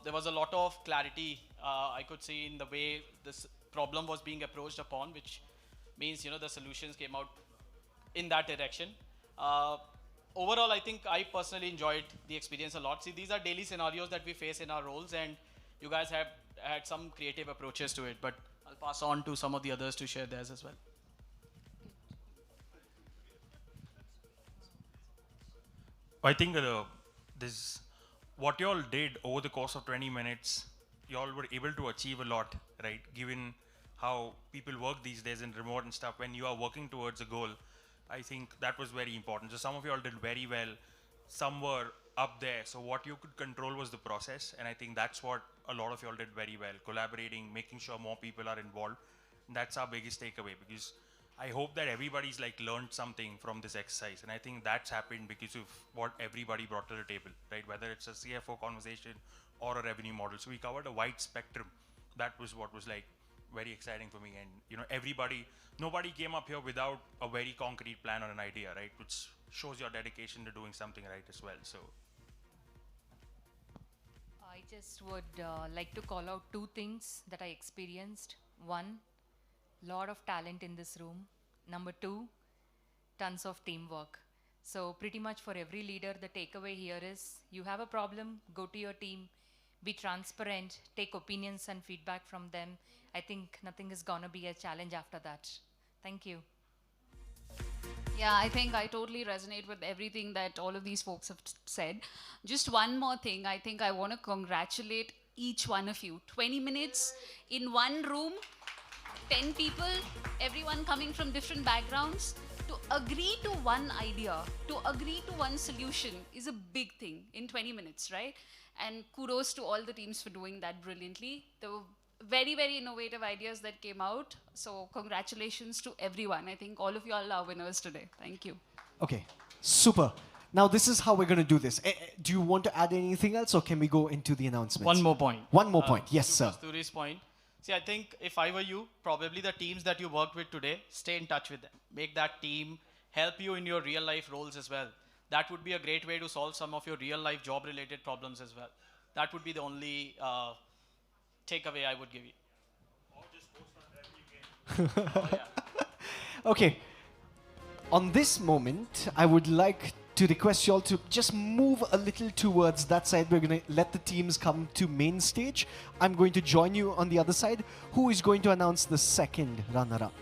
There was a lot of clarity I could see in the way this problem was being approached upon, which means, the solutions came out in that direction. Overall, I think I personally enjoyed the experience a lot. See, these are daily scenarios that we face in our roles, and you guys have had some creative approaches to it, but I'll pass on to some of the others to share theirs as well. I think this, what you all did over the course of 20 minutes, you all were able to achieve a lot, right? Given how people work these days in remote and stuff, when you are working towards a goal, I think that was very important. So some of you all did very well, some were up there. So what you could control was the process, and I think that's what a lot of you all did very well, collaborating, making sure more people are involved. And that's our biggest takeaway, because I hope that everybody's learned something from this exercise, and I think that's happened because of what everybody brought to the table, right? Whether it's a CFO conversation or a revenue model. So we covered a wide spectrum. That was what was very exciting for me, and nobody came up here without a very concrete plan or an idea, right? Which shows your dedication to doing something right as well. So I just would like to call out two things that I experienced. One, lot of talent in this room. Number two, tons of teamwork. So pretty much for every leader, the takeaway here is you have a problem, go to your team, be transparent, take opinions and feedback from them. I think nothing is gonna be a challenge after that. Thank you. Yeah, I think I totally resonate with everything that all of these folks have said. Just one more thing, I think I want to congratulate each one of you. 20 minutes in one room, 10 people, everyone coming from different backgrounds, to agree to one idea, to agree to one solution is a big thing in 20 minutes, right? And kudos to all the teams for doing that brilliantly. There were very, very innovative ideas that came out. So congratulations to everyone. I think all of you all are winners today. Thank you. Okay, super. Now this is how we're going to do this. Do you want to add anything else, or can we go into the announcements? One more point. One more point. Yes, to sir. Kasturi's point. See, I think if I were you, probably the teams that you worked with today, stay in touch with them. Make that team help you in your real life roles as well. That would be a great way to solve some of your real life job related problems as well. That would be the only takeaway I would give you. Okay. On this moment, I would like to request you all to just move a little towards that side. We're going to let the teams come to main stage. I'm going to join you on the other side. Who is going to announce the second runner-up?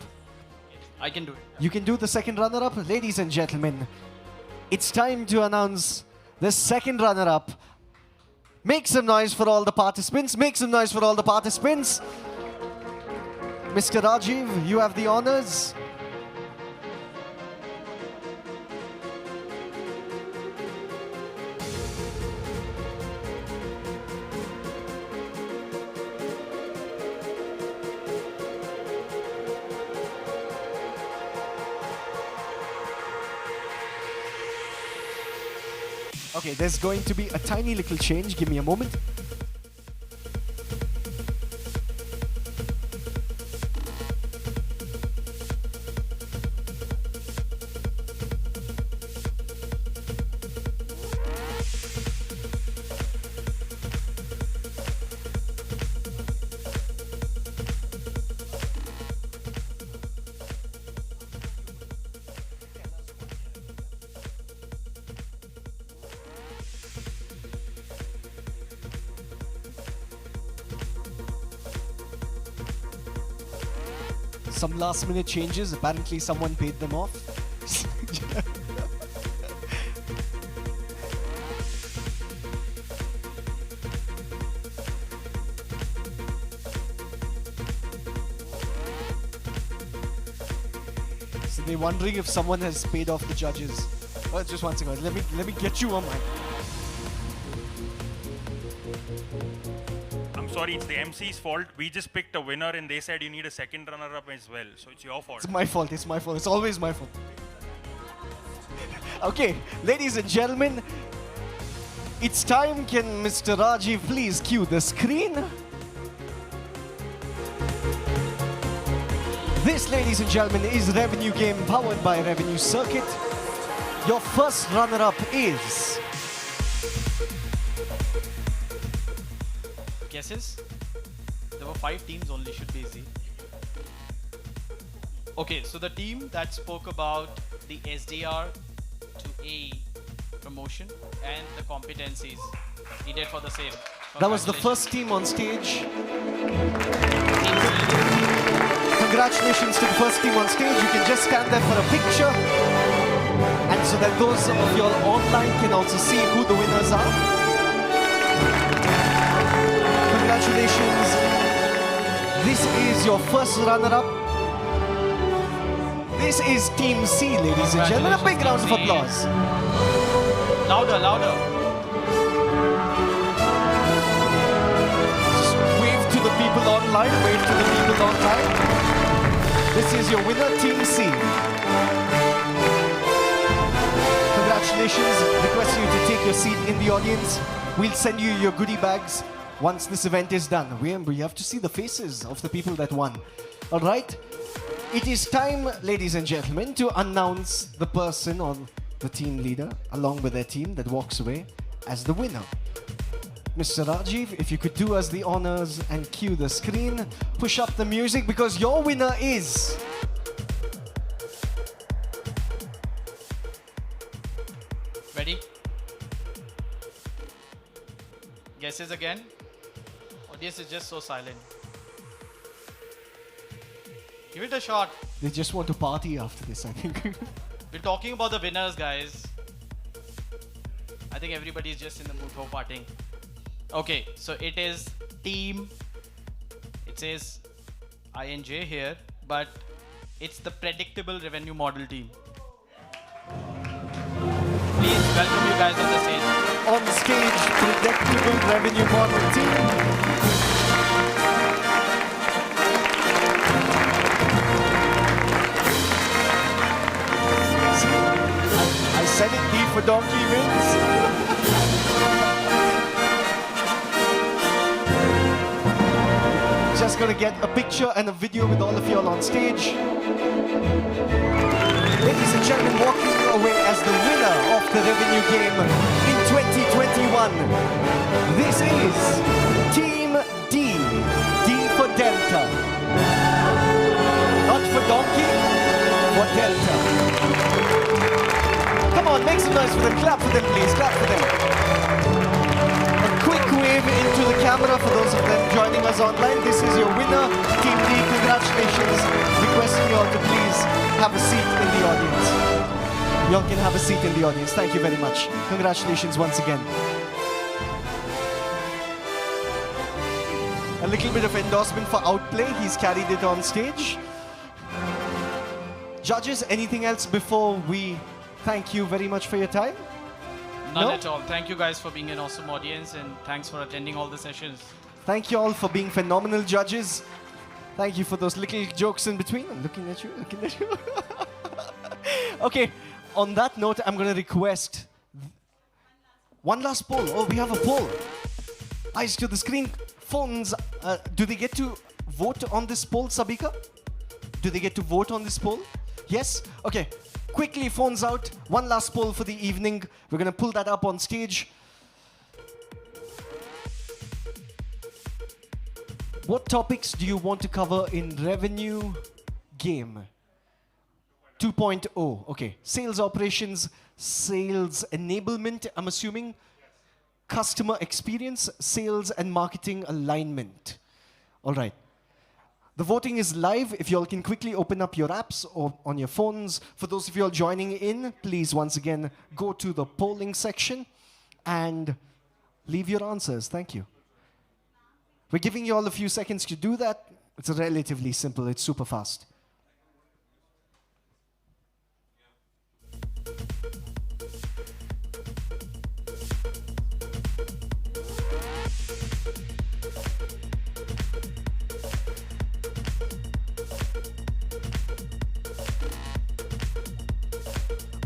I can do it. You can do the second runner-up. Ladies and gentlemen, it's time to announce the second runner-up. Make some noise for all the participants. Make some noise for all the participants. Mr. Rajiv, you have the honors. Okay, there's going to be a tiny little change. Give me a moment. Some last minute changes. Apparently someone paid them off. So they're wondering if someone has paid off the judges. Oh, just one second. Let me get you on my. Sorry, it's the MC's fault. We just picked a winner and they said you need a second runner-up as well. So it's your fault. It's my fault. It's my fault. It's always my fault. Okay, ladies and gentlemen, it's time. Can Mr. Rajiv please cue the screen? This, ladies and gentlemen, is Revenue Game powered by Revenue Circuit. Your first runner-up is... Guesses? There were 5 teams only, should be easy. Okay, so the team that spoke about the SDR to AE promotion and the competencies needed for the same. That was the first team on stage. Congratulations to the first team on stage. You can just stand there for a picture. And so that those of you all online can also see who the winners are. Congratulations. This is your first runner-up. This is Team C, ladies and gentlemen. A big round of applause. Louder, louder. Just wave to the people online. Wave to the people online. This is your winner, Team C. Congratulations. Request you to take your seat in the audience. We'll send you your goodie bags once this event is done. We have to see the faces of the people that won. All right? It is time, ladies and gentlemen, to announce the person or the team leader along with their team that walks away as the winner. Mr. Rajiv, if you could do us the honors and cue the screen, push up the music because your winner is... Ready? Guesses again? Audience is just so silent. Give it a shot. They just want to party after this, I think. We're talking about the winners, guys. I think everybody's just in the mood for partying. Okay, so it is team. It says INJ here, but it's the predictable revenue model team. Please welcome you guys on the stage. On stage, predictable revenue model team. I said it, D for donkey wins. Just gonna get a picture and a video with all of you all on stage. Ladies and gentlemen, walking away as the winner of the revenue game in 2021. This is Team D. D for Delta. Not for donkey, for Delta. Come on, make some noise for them. Clap for them, please. Clap for them. A quick wave into the camera for those of them joining us online. This is your winner, Team D. Congratulations. Requesting you all to please have a seat in the audience. You all can have a seat in the audience. Thank you very much. Congratulations once again. A little bit of endorsement for Outplay. He's carried it on stage. Judges, anything else before we thank you very much for your time? None at all. Thank you guys for being an awesome audience and thanks for attending all the sessions. Thank you all for being phenomenal judges. Thank you for those little jokes in between. I'm looking at you, looking at you. Okay, on that note, I'm going to request one last poll. Oh, we have a poll. Eyes to the screen. Phones, do they get to vote on this poll, Sabika? Do they get to vote on this poll? Yes? Okay. Quickly, phones out. One last poll for the evening. We're going to pull that up on stage. What topics do you want to cover in revenue game 2.0? Okay. Sales operations, sales enablement, I'm assuming. Customer experience, sales and marketing alignment. All right. The voting is live. If you all can quickly open up your apps or on your phones. For those of you all joining in, please once again go to the polling section and leave your answers. Thank you. We're giving you all a few seconds to do that. It's relatively simple. It's super fast.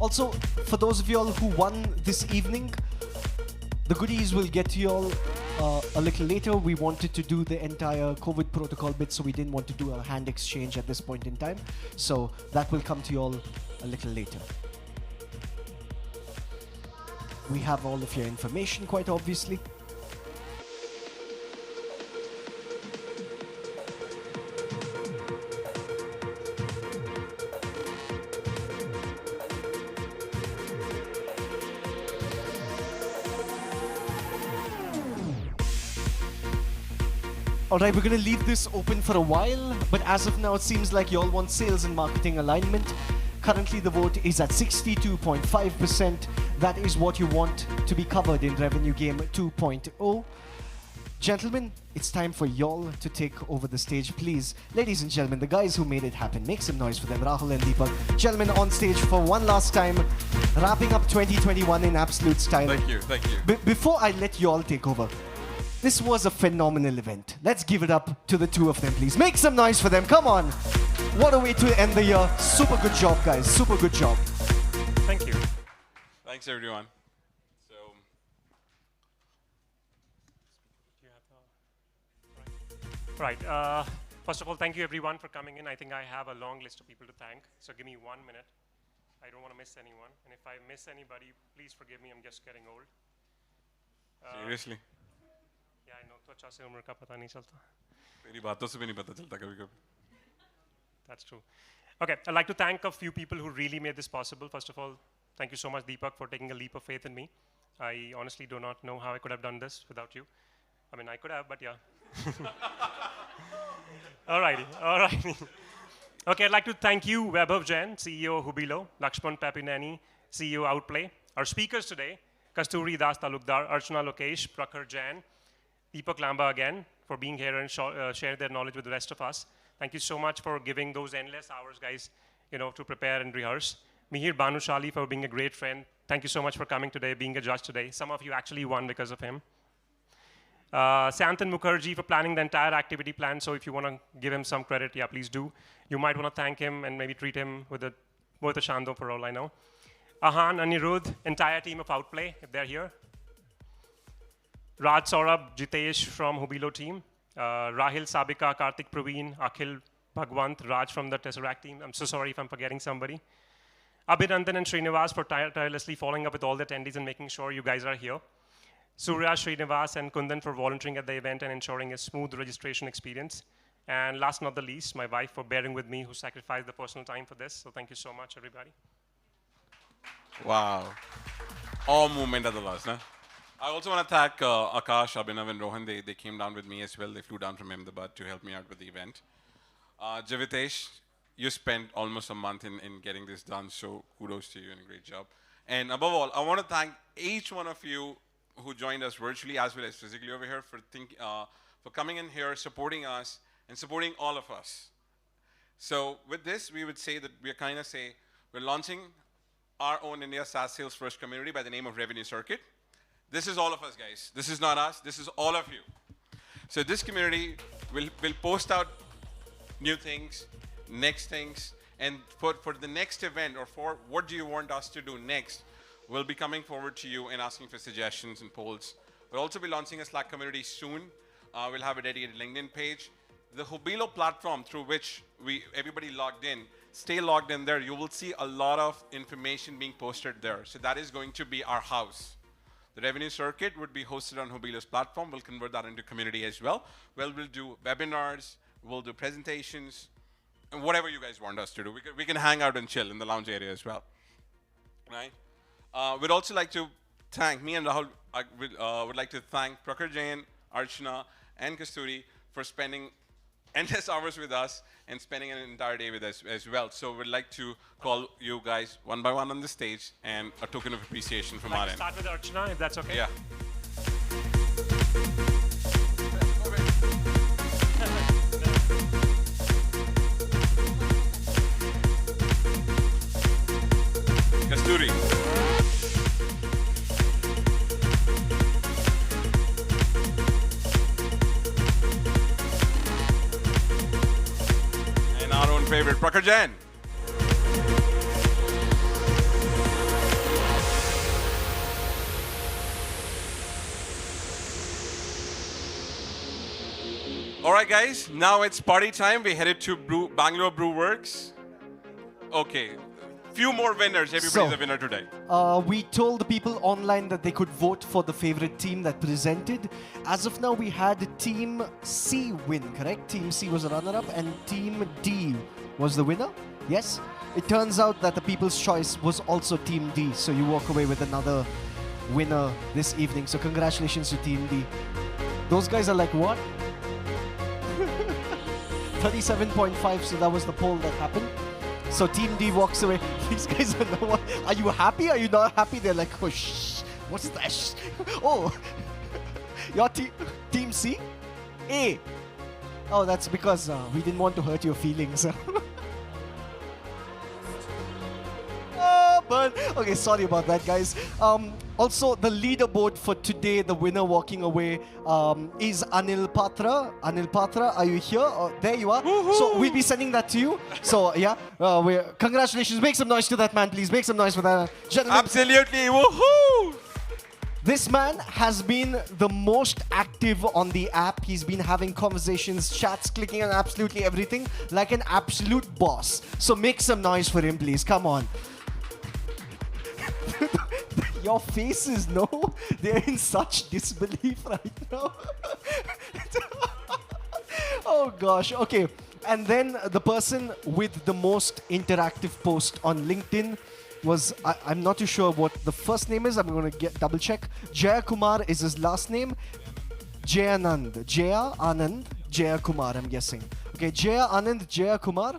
Also, for those of you all who won this evening, the goodies will get to you all a little later. We wanted to do the entire COVID protocol bit, so we didn't want to do a hand exchange at this point in time. So that will come to you all a little later. We have all of your information, quite obviously. All right, we're going to leave this open for a while, but as of now, it seems like you all want sales and marketing alignment. Currently, the vote is at 62.5%. That is what you want to be covered in Revenue Game 2.0. Gentlemen, it's time for y'all to take over the stage, please. Ladies and gentlemen, the guys who made it happen, make some noise for them, Rahul and Deepak. Gentlemen, on stage for one last time, wrapping up 2021 in absolute style. Thank you, thank you. Before I let you all take over, this was a phenomenal event. Let's give it up to the two of them, please. Make some noise for them. Come on. What a way to end the year. Super good job, guys. Super good job. Thank you. Thanks, everyone. So, Right. First of all, thank you everyone for coming in. I think I have a long list of people to thank. So give me 1 minute. I don't want to miss anyone. And if I miss anybody, please forgive me. I'm just getting old. seriously. बच्चा से उम्र का पता नहीं चलता. तेरी बातों से भी नहीं पता चलता कभी-कभी. That's true. Okay, I'd like to thank a few people who really made this possible. First of all, thank you so much, Deepak, for taking a leap of faith in me. I honestly do not know how I could have done this without you. I mean, I could have, but yeah. Alrighty, alrighty. Okay, I'd like to thank you, Vaibhav Jain, CEO Hubilo, Lakshman Papinani, CEO Outplay. Our speakers today, Kasturi Das Talukdar, Archana Lokesh, Prakhar Jain, Deepak Lamba again, for being here and share their knowledge with the rest of us. Thank you so much for giving those endless hours, guys, to prepare and rehearse. Mihir Banushali for being a great friend. Thank you so much for coming today, being a judge today. Some of you actually won because of him. Santan Mukherjee for planning the entire activity plan. So if you want to give him some credit, yeah, please do. You might want to thank him and maybe treat him with a shando for all I know. Ahan, Anirudh, entire team of Outplay, if they're here. Raj Saurabh, Jitesh from Hubilo team. Rahil Sabika, Karthik Praveen, Akhil Bhagwant, Raj from the Tesseract team. I'm so sorry if I'm forgetting somebody. Abhinandan and Srinivas for tirelessly following up with all the attendees and making sure you guys are here. Surya, Srinivas, and Kundan for volunteering at the event and ensuring a smooth registration experience. And last but not the least, my wife for bearing with me, who sacrificed the personal time for this. So thank you so much, everybody. Wow. All movement at the last, huh? I also want to thank Akash, Abhinav, and Rohan. They came down with me as well. They flew down from Ahmedabad to help me out with the event. Javitesh, you spent almost a month in getting this done, so kudos to you and a great job. And above all, I want to thank each one of you who joined us virtually as well as physically over here for coming in here, supporting us, and supporting all of us. So with this, we would say that we're launching our own India SaaS Sales First community by the name of Revenue Circuit. This is all of us, guys. This is not us. This is all of you. So this community will post out new things, next things, and for the next event or for what do you want us to do next, we'll be coming forward to you and asking for suggestions and polls. We'll also be launching a Slack community soon. We'll have a dedicated LinkedIn page. The Hubilo platform through which everybody logged in, stay logged in there. You will see a lot of information being posted there. So that is going to be our house. The Revenue Circuit would be hosted on Hubilo's platform. We'll convert that into community as well. Well, we'll do webinars, we'll do presentations, and whatever you guys want us to do. We can hang out and chill in the lounge area as well. Right? We'd also like to thank, me and Rahul would like to thank Prakhar Jain, Archana, and Kasturi for spending endless hours with us and spending an entire day with us as well. So we'd like to call you guys one by one on the stage and a token of appreciation from our end. Start with Archana, if that's okay. Yeah. Kasturi. And our own favorite, Prakhar Jain. All right, guys, now it's party time. We headed to Bangalore Brew Works. Okay, few more winners. Everybody's a winner today. We told the people online that they could vote for the favorite team that presented. As of now, we had Team C win, correct? Team C was the runner-up and Team D was the winner. Yes? It turns out that the people's choice was also Team D. So you walk away with another winner this evening. So congratulations to Team D. Those guys are like, what? 37.5, so that was the poll that happened. So Team D walks away. These guys are no one. Are you happy? Are you not happy? They're like, oh, shh. What's that? Oh, your Team C? A. Oh, that's because we didn't want to hurt your feelings. But okay, sorry about that, guys. Also, the leaderboard for today, the winner walking away is Anil Patra. Anil Patra, are you here? Oh, there you are. So we'll be sending that to you. So yeah, congratulations. Make some noise to that man, please. Make some noise for that gentleman. Absolutely, woohoo! This man has been the most active on the app. He's been having conversations, chats, clicking on absolutely everything like an absolute boss. So make some noise for him, please. Come on. Your faces, no? They're in such disbelief right now. Oh gosh, okay. And then the person with the most interactive post on LinkedIn was, I'm not too sure what the first name is. I'm going to double check. Jaya Kumar is his last name. Jayanand. Jaya Anand. Jaya Kumar, I'm guessing. Okay, Jaya Anand. Jaya Kumar.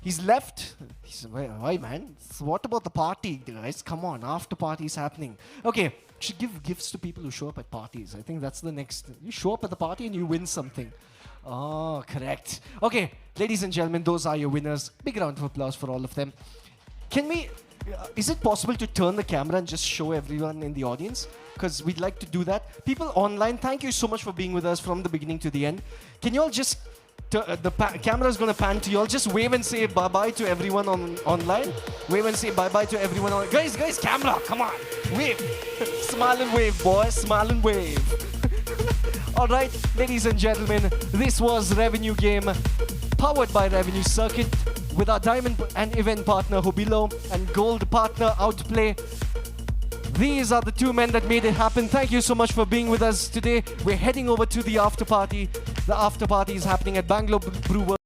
He's left. He's, why man? So what about the party, guys? Come on, after party is happening. Okay, should give gifts to people who show up at parties. I think that's the next. You show up at the party and you win something. Oh, correct. Okay, ladies and gentlemen, those are your winners. Big round of applause for all of them. Can we, is it possible to turn the camera and just show everyone in the audience? Because we'd like to do that. People online, thank you so much for being with us from the beginning to the end. Can you all just, the camera is going to pan to you all. Just wave and say bye-bye to everyone online. Wave and say bye-bye to everyone on. Guys, camera, come on. Wave. Smile and wave, boys. Smile and wave. All right, ladies and gentlemen, this was Revenue Game, powered by Revenue Circuit, with our diamond and event partner Hubilo and gold partner Outplay. These are the two men that made it happen. Thank you so much for being with us today. We're heading over to the after party. The after party is happening at Bangalore Brewer.